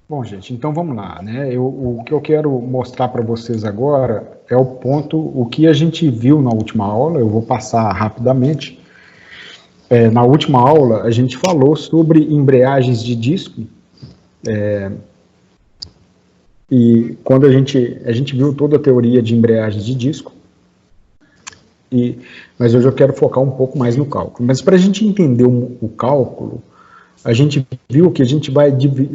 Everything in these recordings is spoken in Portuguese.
Bom, gente, então vamos lá, né? O que eu quero mostrar para vocês agora é o que a gente viu na última aula. Eu vou passar rapidamente. Na última aula, a gente falou sobre embreagens de disco, e quando a gente viu toda a teoria de embreagens de disco, mas hoje eu quero focar um pouco mais no cálculo. Mas para a gente entender o cálculo, a gente viu que a gente vai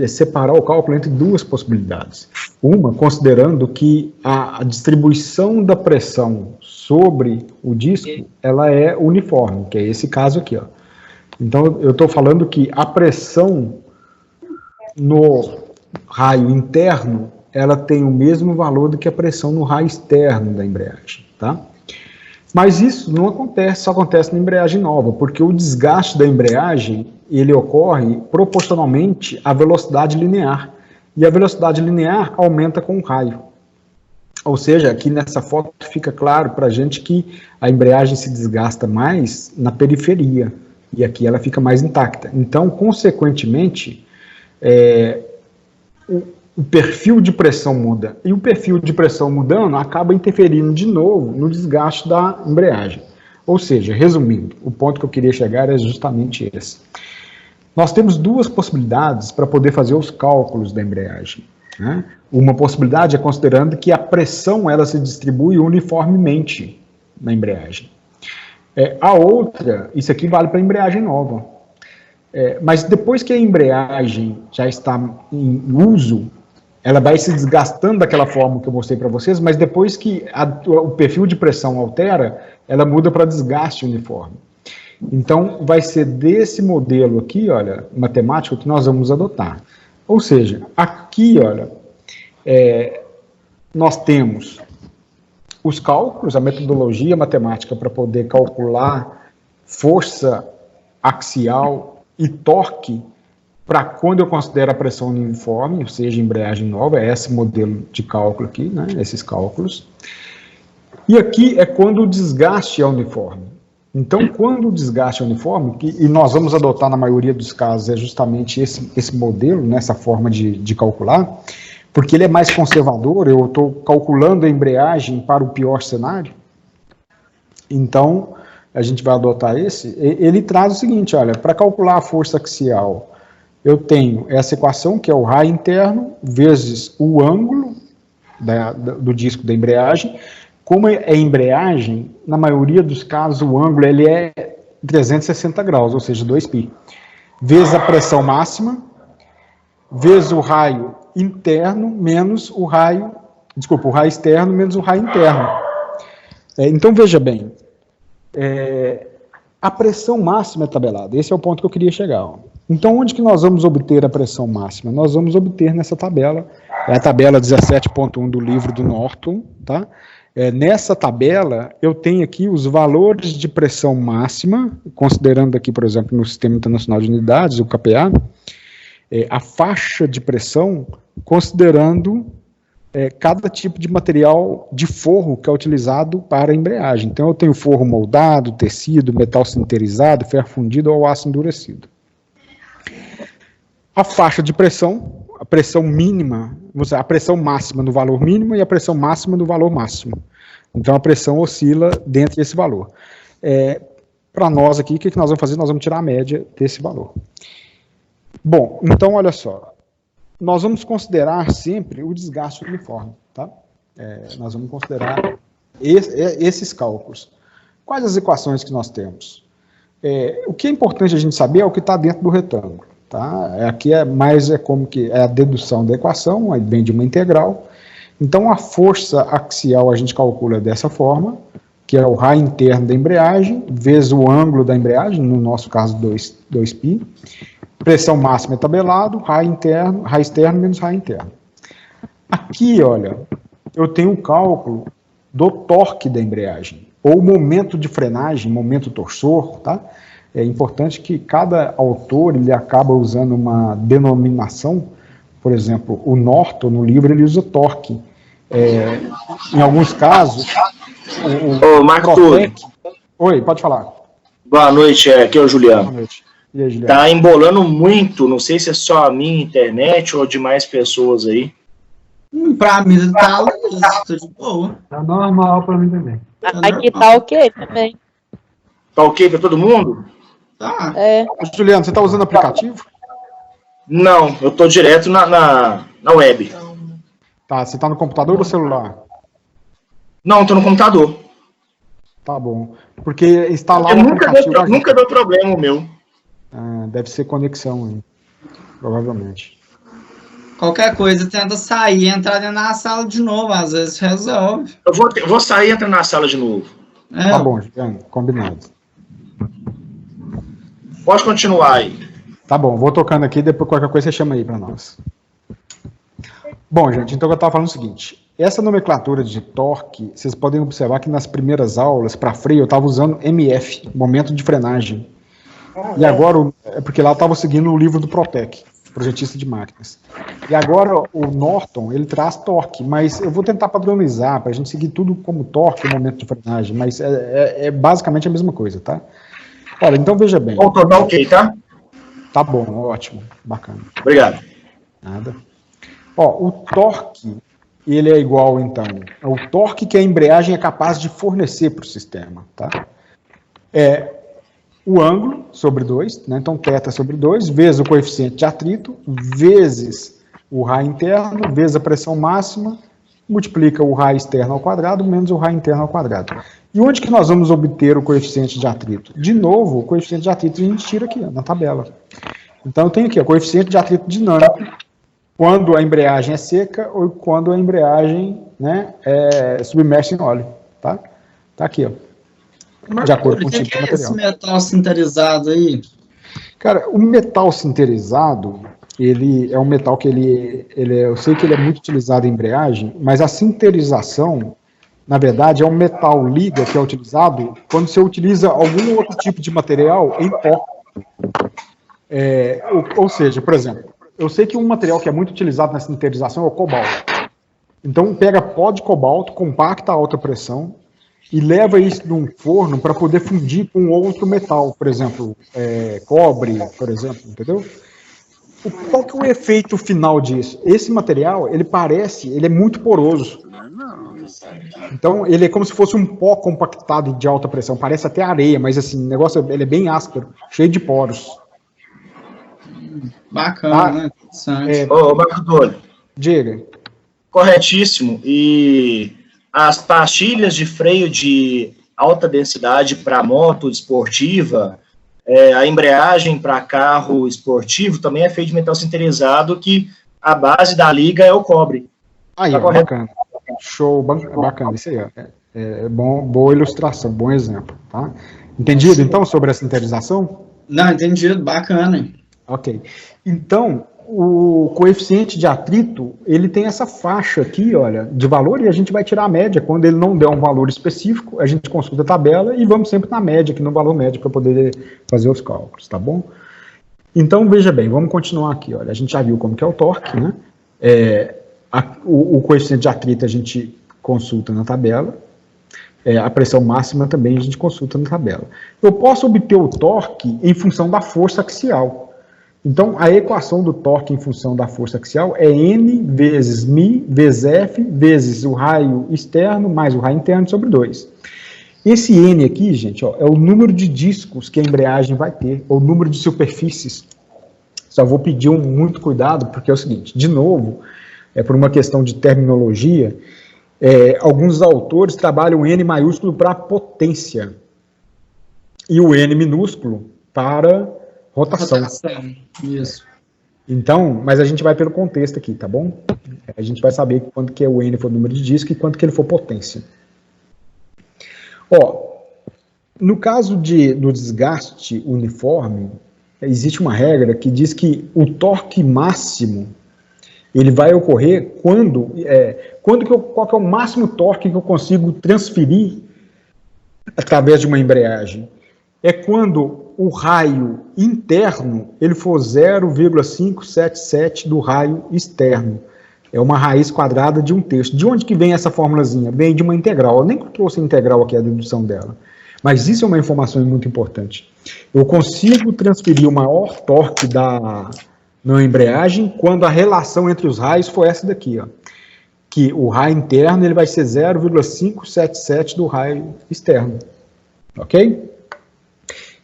separar o cálculo entre duas possibilidades. Uma, considerando que a distribuição da pressão sobre o disco, ela é uniforme, que é esse caso aqui, ó. Então, eu estou falando que a pressão no raio interno, ela tem o mesmo valor do que a pressão no raio externo da embreagem, tá? Mas isso não acontece, só acontece na embreagem nova, porque o desgaste da embreagem, ele ocorre proporcionalmente à velocidade linear, e a velocidade linear aumenta com o raio. Ou seja, aqui nessa foto fica claro para a gente que a embreagem se desgasta mais na periferia, e aqui ela fica mais intacta. Então, consequentemente, o perfil de pressão muda, e o perfil de pressão mudando acaba interferindo de novo no desgaste da embreagem. Ou seja, resumindo, o ponto que eu queria chegar é justamente esse. Nós temos duas possibilidades para poder fazer os cálculos da embreagem, né? Uma possibilidade é considerando que a pressão ela se distribui uniformemente na embreagem. A outra, isso aqui vale para a embreagem nova. Mas depois que a embreagem já está em uso, ela vai se desgastando daquela forma que eu mostrei para vocês, mas depois que o perfil de pressão altera, ela muda para desgaste uniforme. Então, vai ser desse modelo aqui, olha, matemático, que nós vamos adotar. Ou seja, aqui, olha, nós temos os cálculos, a metodologia matemática para poder calcular força axial e torque para quando eu considero a pressão uniforme, ou seja, embreagem nova, é esse modelo de cálculo aqui, né, esses cálculos. E aqui é quando o desgaste é uniforme. Então, quando o desgaste é uniforme, e nós vamos adotar na maioria dos casos, é justamente esse modelo, né, essa forma de calcular, porque ele é mais conservador, eu estou calculando a embreagem para o pior cenário. Então, a gente vai adotar esse. Ele traz o seguinte, olha, para calcular a força axial, eu tenho essa equação, que é o raio interno, vezes o ângulo do disco da embreagem. Como é embreagem, na maioria dos casos, o ângulo ele é 360 graus, ou seja, 2π. Vezes a pressão máxima, vezes o raio interno, menos o raio... Desculpa, o raio externo menos o raio interno. Então, veja bem, a pressão máxima é tabelada. Esse é o ponto que eu queria chegar, ó. Então, onde que nós vamos obter a pressão máxima? Nós vamos obter nessa tabela, é a tabela 17.1 do livro do Norton, tá? Nessa tabela, eu tenho aqui os valores de pressão máxima, considerando aqui, por exemplo, no Sistema Internacional de Unidades, o KPA, a faixa de pressão, considerando cada tipo de material de forro que é utilizado para a embreagem. Então, eu tenho forro moldado, tecido, metal sinterizado, ferro fundido ou aço endurecido. A faixa de pressão, a pressão mínima, a pressão máxima no valor mínimo e a pressão máxima no valor máximo. Então, a pressão oscila dentro desse valor. Para nós aqui, o que nós vamos fazer? Nós vamos tirar a média desse valor. Bom, então, olha só. Nós vamos considerar sempre o desgaste uniforme, tá? Nós vamos considerar esses cálculos. Quais as equações que nós temos? O que é importante a gente saber é o que está dentro do retângulo. Tá? Aqui como que é a dedução da equação, aí vem de uma integral. Então, a força axial a gente calcula dessa forma, que é o raio interno da embreagem, vezes o ângulo da embreagem, no nosso caso 2π. Pressão máxima é tabelado, raio externo menos raio interno. Aqui, olha, eu tenho o cálculo do torque da embreagem, ou momento de frenagem, momento torsor, tá? É importante que cada autor ele acaba usando uma denominação, por exemplo, o Norton, no livro, ele usa torque. Em alguns casos, Ô, Marco Túlio. Oi, pode falar. Boa noite, aqui é o Juliano. Boa noite. E aí, Juliano? Tá embolando muito, não sei se é só a minha internet ou de mais pessoas aí. Pra mim tá de boa. Tá normal pra mim também. Aqui tá ok também. Tá ok pra todo mundo? Tá. É. Juliano, você tá usando aplicativo? Não, eu tô direto na web. Tá, você tá no computador ou celular? Não, tô no computador. Tá bom. Porque instalar Porque o aplicativo... nunca deu problema o meu. deve ser conexão aí, provavelmente. Qualquer coisa, tenta sair e entrar dentro da sala de novo, às vezes resolve. Eu vou sair e entrar na sala de novo. Tá bom, Juliano, combinado. Pode continuar aí. Tá bom, vou tocando aqui, depois qualquer coisa você chama aí para nós. Bom, gente, então eu estava falando o seguinte, essa nomenclatura de torque, vocês podem observar que nas primeiras aulas, para freio, eu estava usando MF, momento de frenagem. E agora, é porque lá eu estava seguindo o livro do Protec, projetista de máquinas. E agora o Norton, ele traz torque, mas eu vou tentar padronizar, para a gente seguir tudo como torque, momento de frenagem, mas é basicamente a mesma coisa, tá? Olha, então veja bem. Tá ok, tá? Tá bom, ótimo, bacana. Obrigado. Nada. Ó, o torque, ele é igual, então, ao torque que a embreagem é capaz de fornecer para o sistema, tá? É o ângulo sobre 2, né? Então, θ sobre 2, vezes o coeficiente de atrito, vezes o raio interno, vezes a pressão máxima, multiplica o raio externo ao quadrado, menos o raio interno ao quadrado. E onde que nós vamos obter o coeficiente de atrito? De novo, o coeficiente de atrito a gente tira aqui, ó, na tabela. Então, eu tenho aqui o coeficiente de atrito dinâmico, quando a embreagem é seca ou quando a embreagem, né, é submersa em óleo, tá? Tá aqui, ó. De acordo com o tipo de material. Esse metal sinterizado aí? Cara, o metal sinterizado, ele é um metal que eu sei que ele é muito utilizado em embreagem, mas a sinterização, na verdade, é um metal liga que é utilizado quando você utiliza algum outro tipo de material em pó. Ou seja, por exemplo, eu sei que um material que é muito utilizado na sinterização é o cobalto. Então, pega pó de cobalto, compacta a alta pressão e leva isso num forno para poder fundir com outro metal, por exemplo, cobre, por exemplo, entendeu? Qual que é o efeito final disso? Esse material, ele é muito poroso. Então, ele é como se fosse um pó compactado de alta pressão, parece até areia, mas assim, o negócio ele é bem áspero, cheio de poros. Bacana, né? Interessante. Ô, Marco Antônio. Diga. Corretíssimo. E as pastilhas de freio de alta densidade para moto esportiva, a embreagem para carro esportivo também é feita de metal sinterizado, que a base da liga é o cobre. Aí, tá bacana. Show, bacana. Isso aí, ó. Boa ilustração, bom exemplo. Tá? Entendido, então, sobre a sinterização? Não, entendido. Bacana, hein? Ok. Então, o coeficiente de atrito, ele tem essa faixa aqui, olha, de valor, e a gente vai tirar a média. Quando ele não der um valor específico, a gente consulta a tabela e vamos sempre na média, aqui no valor médio, para poder fazer os cálculos, tá bom? Então, veja bem, vamos continuar aqui, olha, a gente já viu como que é o torque, né? O coeficiente de atrito a gente consulta na tabela, a pressão máxima também a gente consulta na tabela. Eu posso obter o torque em função da força axial. Então, a equação do torque em função da força axial é N vezes μ vezes F vezes o raio externo mais o raio interno sobre 2. Esse N aqui, gente, ó, é o número de discos que a embreagem vai ter, ou o número de superfícies. Só vou pedir muito cuidado, porque é o seguinte, de novo, por uma questão de terminologia, alguns autores trabalham N maiúsculo para potência e o N minúsculo para rotação. Isso. Então, mas a gente vai pelo contexto aqui, tá bom? A gente vai saber quanto que o N for o número de disco e quanto que ele for potência. Ó, no caso do desgaste uniforme, existe uma regra que diz que o torque máximo ele vai ocorrer qual que é o máximo torque que eu consigo transferir através de uma embreagem? É quando o raio interno ele for 0,577 do raio externo. É uma raiz quadrada de 1/3. De onde que vem essa formulazinha? Vem de uma integral. Eu nem trouxe a integral aqui, a dedução dela. Mas isso é uma informação muito importante. Eu consigo transferir o maior torque na embreagem quando a relação entre os raios for essa daqui, ó. Que o raio interno ele vai ser 0,577 do raio externo. Ok?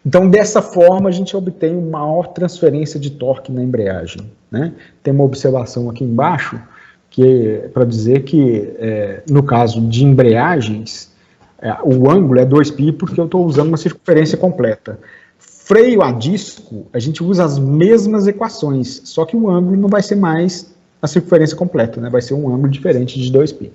Então, dessa forma, a gente obtém uma maior transferência de torque na embreagem, né? Tem uma observação aqui embaixo, que é para dizer que, no caso de embreagens, o ângulo é 2π porque eu estou usando uma circunferência completa. Freio a disco, a gente usa as mesmas equações, só que o ângulo não vai ser mais a circunferência completa, né? Vai ser um ângulo diferente de 2π.